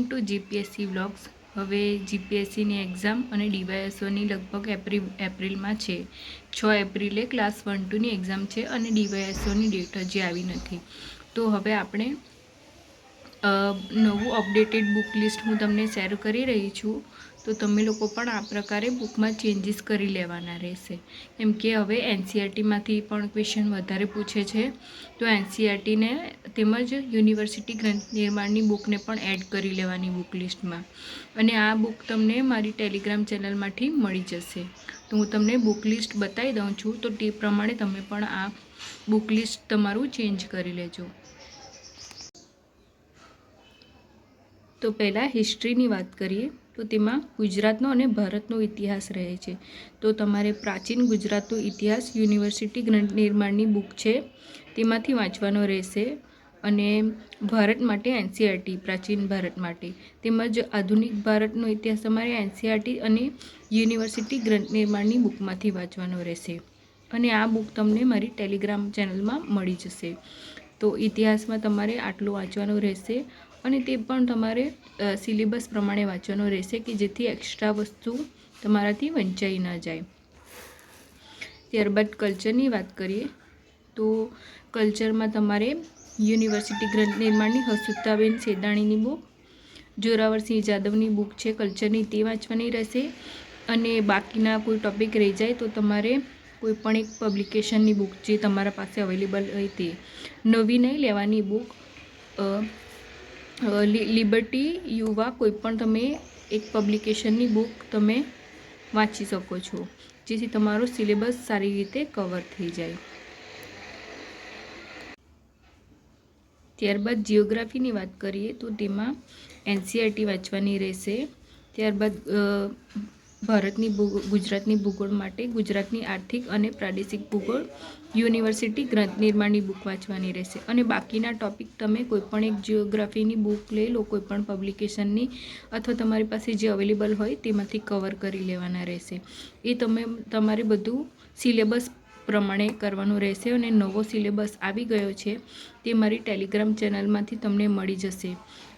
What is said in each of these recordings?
Two GPSC vlogs. હવે જીપીએસસીની exam અને ડીવાયએસઓની લગભગ એપ્રિલમાં છે। 6 એપ્રિલે ક્લાસ 1-2ની એક્ઝામ છે અને ડીવાયએસઓની ડેટ હજી આવી નથી। તો હવે આપણે નવું અપડેટેડ બુક લિસ્ટ હું તમને શેર કરી રહી છું। તો તમે લોકો પણ આ પ્રકારે બુકમાં ચેન્જીસ કરી લેવાના રહેશે, કેમ કે હવે એનસીઈઆરટીમાંથી પણ ક્વેશ્ચન વધારે પૂછે છે। તો એનસીઈઆરટીને તેમજ યુનિવર્સિટી ગ્રંથ નિર્માણની બુકને પણ એડ કરી લેવાની બુક લિસ્ટમાં। અને આ બુક તમને મારી ટેલિગ્રામ ચેનલમાંથી મળી જશે। તો હું તમને બુક લિસ્ટ બતાવી દઉં છું, તો તે પ્રમાણે તમે પણ આ બુક લિસ્ટ તમારું ચેન્જ કરી લેજો। તો પહેલાં હિસ્ટ્રીની વાત કરીએ તો તેમાં ગુજરાતનો અને ભારતનો ઇતિહાસ રહે છે। તો તમારે પ્રાચીન ગુજરાતનો ઇતિહાસ યુનિવર્સિટી ગ્રંથ નિર્માણની બુક છે તેમાંથી વાંચવાનો રહેશે। અને ભારત માટે એનસીઈઆરટી પ્રાચીન ભારત માટે, તેમજ આધુનિક ભારતનો ઇતિહાસ તમારે એનસીઈઆરટી અને યુનિવર્સિટી ગ્રંથ નિર્માણની બુકમાંથી વાંચવાનો રહેશે। અને આ બુક તમને મારી ટેલિગ્રામ ચેનલમાં મળી જશે। તો ઇતિહાસમાં તમારે આટલું વાંચવાનું રહેશે અને તે પણ તમારે સિલેબસ પ્રમાણે વાંચવાનો રહેશે કે જેથી એક્સ્ટ્રા વસ્તુ તમારાથી વંચાઈ ન જાય। ત્યારબાદ કલ્ચરની વાત કરીએ તો કલ્ચરમાં તમારે યુનિવર્સિટી ગ્રંથ નિર્માણની હસુતાબેન સેદાણીની બુક, જોરાવરસિંહ જાદવની બુક છે કલ્ચરની, તે વાંચવાની રહેશે। અને બાકીના કોઈ ટૉપિક રહી જાય તો તમારે કોઈ પણ એક પબ્લિકેશનની બુક જે તમારા પાસે અવેલેબલ હોય તે, નવી નહીં લેવાની બુક। લિબર્ટી યુવા કોઈ પણ તમે એક પબ્લિકેશનની બુક તમે વાંચી શકો છો, જેથી તમારો સિલેબસ સારી રીતે કવર થઈ જાય। ત્યારબાદ જિયોગ્રાફીની વાત કરીએ તો તેમાં એનસીઈઆરટી વાંચવાની રહેશે। ત્યારબાદ ભારતની ગુજરાતની ભૂગોળ માટે ગુજરાતની આર્થિક અને પ્રાદેશિક ભૂગોળ યુનિવર્સિટી ગ્રંથ નિર્માણની બુક વાંચવાની રહેશે। અને બાકીના ટૉપિક તમે કોઈપણ એક જિયોગ્રાફીની બુક લઈ લો, કોઈપણ પબ્લિકેશનની અથવા તમારી પાસે જે અવેલેબલ હોય તેમાંથી કવર કરી લેવાના રહેશે। એ તમારે બધું સિલેબસ પ્રમાણે કરવાનું રહેશે। અને નવો સિલેબસ આવી ગયો છે તે મારી ટેલિગ્રામ ચેનલમાંથી તમને મળી જશે।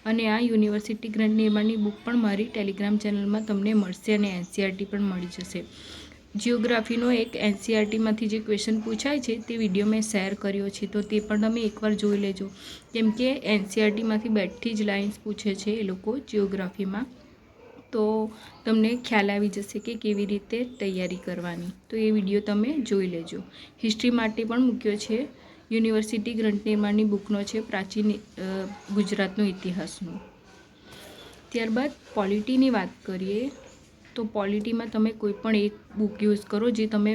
અને આ યુનિવર્સિટી ગ્રંથ નિર્માણની બુક પણ મારી ટેલિગ્રામ ચેનલમાં તમને મળશે અને એનસીઈઆરટી પણ મળી જશે। જિયોગ્રાફીનો એક એનસીઈઆરટીમાંથી જે ક્વેશ્ચન પૂછાય છે તે વિડીયો મેં શેર કર્યો છે, તો તે પણ તમે એકવાર જોઈ લેજો, કેમ કે એનસીઈઆરટીમાંથી બેઠી જ લાઇન્સ પૂછે છે એ લોકો જિયોગ્રાફીમાં। તો તમને ખ્યાલ આવી જશે કે કેવી રીતે તૈયારી કરવાની, તો એ વિડીયો તમે જોઈ લેજો। હિસ્ટ્રી માટે પણ મૂક્યો છે, યુનિવર્સિટી ગ્રંથ નિર્માણની બુકનો છે પ્રાચીન ગુજરાતનો ઇતિહાસનો। ત્યારબાદ પોલિટીની વાત કરીએ તો પોલિટીમાં તમે કોઈ પણ એક બુક યુઝ કરો, જે તમે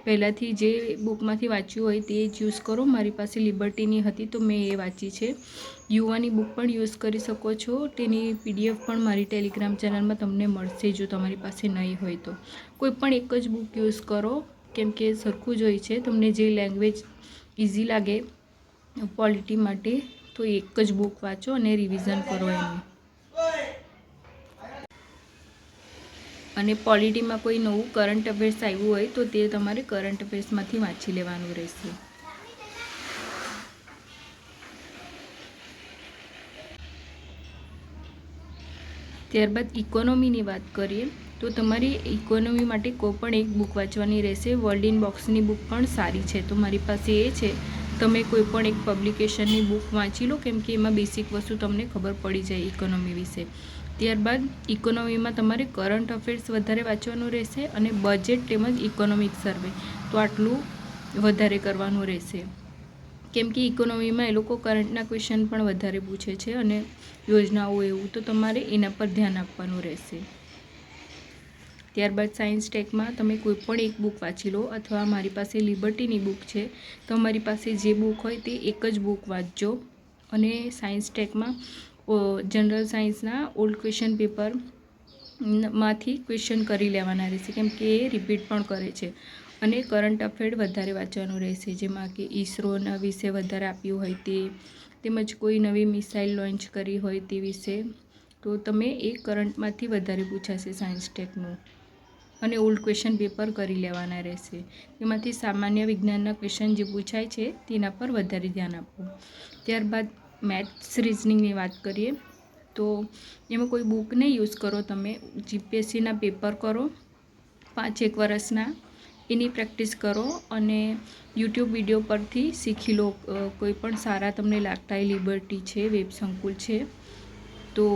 પહેલાંથી જે બુકમાંથી વાંચ્યું હોય તે જ યુઝ કરો। મારી પાસે લિબર્ટીની હતી તો મેં એ વાંચી છે। યુવાની બુક પણ યુઝ કરી શકો છો, તેની પીડીએફ પણ મારી ટેલિગ્રામ ચેનલમાં તમને મળશે જો તમારી પાસે નહીં હોય તો। કોઈ પણ એક જ બુક યુઝ કરો, કેમ કે સરખું જ હોય છે, તમને જે લેંગ્વેજ ઇઝી લાગે પોલિટી માટે તો એક જ બુક વાંચો અને રિવિઝન કરો એનું। અને પોલિટીમાં કોઈ નવું કરંટ અફેર્સ આવ્યું હોય તો તે તમારે કરંટ અફેર્સમાંથી વાંચી લેવાનું રહેશે। ત્યારબાદ ઇકોનોમીની વાત કરીએ તો તમારી ઇકોનોમી માટે કોઈ પણ એક બુક વાંચવાની રહેશે। વર્લ્ડ ઇન બોક્સની બુક પણ સારી છે, તો મારી પાસે એ છે। તમે કોઈ પણ એક પબ્લિકેશનની બુક વાંચી લો, કેમ કે એમાં બેસિક વસ્તુ તમને ખબર પડી જાય ઇકોનોમી વિશે। ત્યારબાદ ઇકોનોમીમાં તમારે કરંટ અફેર્સ વધારે વાંચવાનું રહેશે અને બજેટ તેમજ ઇકોનોમિક સર્વે, તો આટલું વધારે કરવાનું રહેશે, કેમ કે ઇકોનોમીમાં એ લોકો કરંટના ક્વેશ્ચન પણ વધારે પૂછે છે અને યોજનાઓ એવું, તો તમારે એના પર ધ્યાન આપવાનું રહેશે। ત્યારબાદ સાયન્સ ટેકમાં તમે કોઈ પણ એક બુક વાંચી લો, અથવા મારી પાસે લિબર્ટીની બુક છે તો મારી પાસે જે બુક હોય તે એક જ બુક વાંચજો। અને સાયન્સ ટેકમાં જનરલ સાયન્સના ઓલ્ડ ક્વેશ્ચન પેપર માંથી ક્વેશ્ચન કરી લેવાના રહેશે, કેમ કે એ રિપીટ પણ કરે છે। અને કરંટ અફેર વધારે વાંચવાનું રહેશે, જેમાં કે ઇસરોના વિશે વધારે આપ્યું હોય તે, તેમજ કોઈ નવી મિસાઇલ લોન્ચ કરી હોય તે વિશે, તો તમે એ કરંટમાંથી વધારે પૂછાશે સાયન્સ ટેકનું। અને ઓલ્ડ ક્વેશ્ચન પેપર કરી લેવાના રહેશે, તેમાંથી સામાન્ય વિજ્ઞાનના ક્વેશ્ચન જે પૂછાય છે તેના પર વધારે ધ્યાન આપવું। ત્યારબાદ મેથ્સ રિઝનિંગની વાત કરીએ તો એમાં કોઈ બુક નહીં યુઝ કરો, તમે જીપીએસસીના પેપર કરો 5-1 વર્ષના, એની પ્રેક્ટિસ કરો અને યુટ્યુબ વિડીયો પરથી શીખી લો. કોઈ પણ સારા તમને લાગતા હોય, લિબર્ટી છે, વેબ સંકુલ છે, તો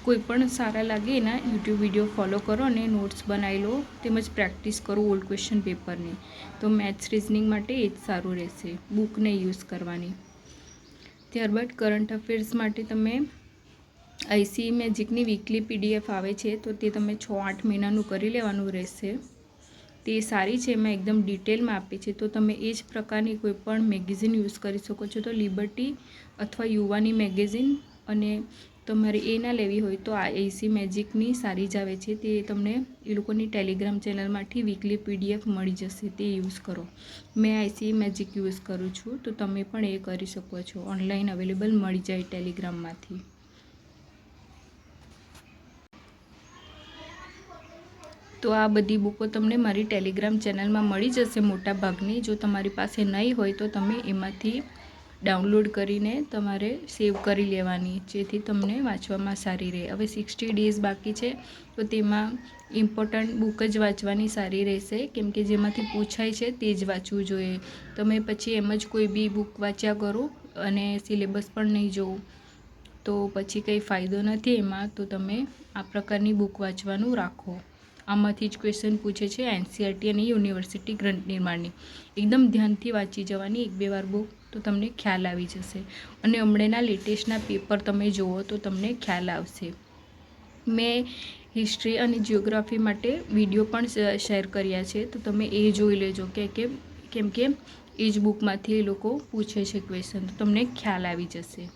કોઈ પણ સારા લાગે એના યુટ્યુબ વિડીયો ફોલો કરો અને નોટ્સ બનાવી લો, તેમજ પ્રેક્ટિસ કરો ઓલ્ડ ક્વેશ્ચન પેપરની. તો મેથ્સ રિઝનિંગ માટે એ જ સારું રહેશે, બુક નહીં યુઝ કરવાની. ત્યારબાદ કરંટ અફેર્સ માટે તમે આઈસીઈ મેજિકની વીકલી પીડીએફ આવે છે, તો તે તમે 6-8 મહિનાનું કરી લેવાનું રહેશે. તે સારી છે, એમાં એકદમ ડિટેલમાં આપી છે. તો તમે એ જ પ્રકારની કોઈ પણ મેગેઝિન યુઝ કરી શકો છો. તો લિબર્ટી અથવા યુવાની મેગેઝિન, અને તમારે એ ના લેવી હોય તો આ આઈસી મેજિકની સારી જ આવે છે. તે તમને એ લોકોની ટેલિગ્રામ ચેનલમાંથી વીકલી પીડીએફ મળી જશે, તે યુઝ કરો. મેં આઈસી મેજિક યુઝ કરું છું, તો તમે પણ એ કરી શકો છો. ઓનલાઈન અવેલેબલ મળી જાય ટેલિગ્રામમાંથી. તો આ બધી બુકો તમને મારી ટેલિગ્રામ ચેનલમાં મળી જશે મોટા ભાગની. જો તમારી પાસે નહીં હોય તો તમે એમાંથી ડાઉનલોડ કરીને તમારે સેવ કરી લેવાની, જેથી તમને વાંચવામાં સારી રહે. હવે 60 ડેઝ બાકી છે, તો તેમાં ઇમ્પોર્ટન્ટ બુક જ વાંચવાની સારી રહેશે, કેમ કે જેમાંથી પૂછાય છે તે જ વાંચવું જોઈએ. તમે પછી એમ જ કોઈ બી બુક વાંચ્યા કરો અને સિલેબસ પણ નહીં જોવું, તો પછી કંઈ ફાયદો નથી એમાં. તો તમે આ પ્રકારની બુક વાંચવાનું રાખો. આમાંથી જ ક્વેશ્ચન પૂછે છે એનસીઈઆરટી અને યુનિવર્સિટી ગ્રંથ નિર્માણની. એકદમ ધ્યાનથી વાંચી જવાની 1-2 વાર બુક, તો તમને ખ્યાલ આવી જશે. અને હમણાંના લેટેસ્ટના પેપર તમે જુઓ તો તમને ખ્યાલ આવશે. મેં હિસ્ટ્રી અને જિયોગ્રાફી માટે વિડીયો પણ શેર કર્યા છે, તો તમે એ જોઈ લેજો કેમ કે એ જ બુકમાંથી એ લોકો પૂછે છે ક્વેશ્ચન, તો તમને ખ્યાલ આવી જશે.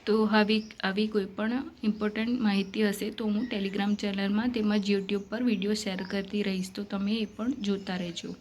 તો આવી કોઈ પણ ઇમ્પોર્ટન્ટ માહિતી હશે તો હું ટેલિગ્રામ ચેનલમાં તેમજ યુટ્યુબ પર વિડીયો શેર કરતી રહીશ, તો તમે એ પણ જોતા રહેજો.